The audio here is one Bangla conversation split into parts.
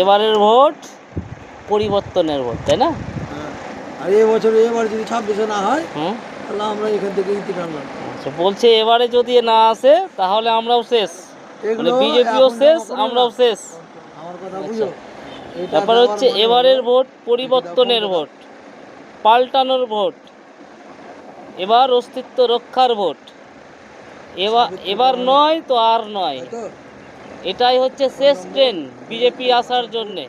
এবারের ভোট পরিবর্তনের ভোট, তাই না? হ্যাঁ, আর এবার যদি 26-এ না হয় হুম। তাহলে আমরা এখান থেকে ইতি টানলাম। আচ্ছা, বলছে এবারে যদি না আসে তাহলে আমরাও শেষ, মানে এগুলো বিজেপিও এখন শেষ, জমা করিও আমরাও না, শেষ। আমার কথা আচ্ছা, বুঝো। এটা ব্যাপার দেওয়ার হচ্ছে মানে এবারের হলো, ভোট এটা দাও, পরিবর্তনের ফোনটা দাও। ভোট, পাল্টানোর ভোট, এবার অস্তিত্ব রক্ষার ভোট। এবার সাবিত্রী নয় তো আর নয়, তাই তো? এটাই হচ্ছে ফোন শেষ নম্বর ট্রেন বিজেপি আসার জন্যে।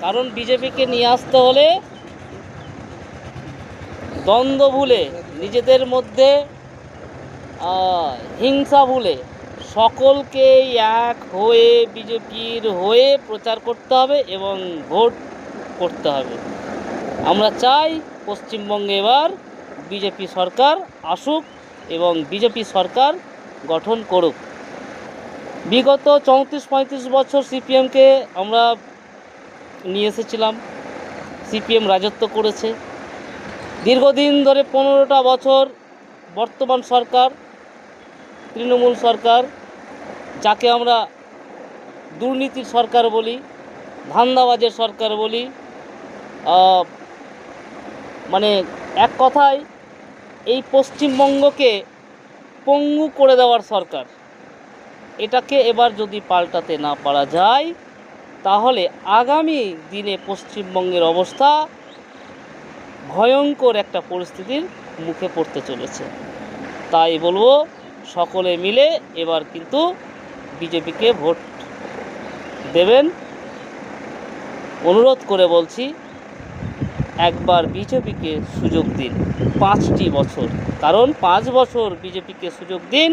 কারণ বিজেপিকে নিয়ে আসতে হলে দ্বন্দ্ব ভুলে, নিজেদের মধ্যে হিংসা ভুলে সকলকে এক হয়ে বিজেপির হয়ে প্রচার করতে হবে এবং ভোট করতে হবে। আমরা চাই পশ্চিমবঙ্গে এবার বিজেপি সরকার আসুক এবং বিজেপি সরকার গঠন করুক। বিগত 34-35 বছর সিপিএমকে আমরা নিয়ে এসেছিলাম, সিপিএম রাজত্ব করেছে দীর্ঘদিন ধরে। 15টা বছর বর্তমান সরকার, তৃণমূল সরকার, যাকে আমরা দুর্নীতির সরকার বলি, ধান্দাবাজের সরকার বলি, মানে এক কথায় এই পশ্চিমবঙ্গকে পঙ্গু করে দেওয়ার সরকার। এটাকে এবার যদি পাল্টাতে না পারা যায় তাহলে আগামী দিনে পশ্চিমবঙ্গের অবস্থা ভয়ঙ্কর একটা পরিস্থিতির মুখে পড়তে চলেছে। তাই বলবো, সকলে মিলে এবার কিন্তু বিজেপিকে ভোট দেবেন। অনুরোধ করে বলছি, একবার বিজেপিকে সুযোগ দিন 5টি বছর, কারণ 5 বছর বিজেপিকে সুযোগ দিন।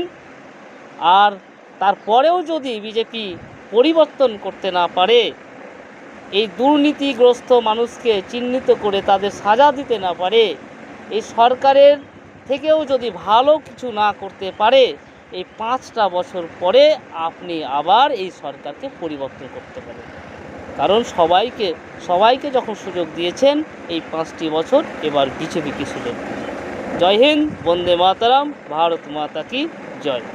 আর তারপরেও যদি বিজেপি পরিবর্তন করতে না পারে, এই দুর্নীতিগ্রস্ত মানুষকে চিহ্নিত করে তাদের সাজা দিতে না পারে, এই সরকারের থেকেও যদি ভালো কিছু না করতে পারে, এই 5টা বছর পরে আপনি আবার এই সরকারকে পরিবর্তন করতে পারেন। কারণ সবাইকে যখন সুযোগ দিয়েছেন এই 5টি বছর, এবার বিজেপিকে সুযোগ দিন। জয় হিন্দ, বন্দে মাতরম, ভারত মাতা কি জয়।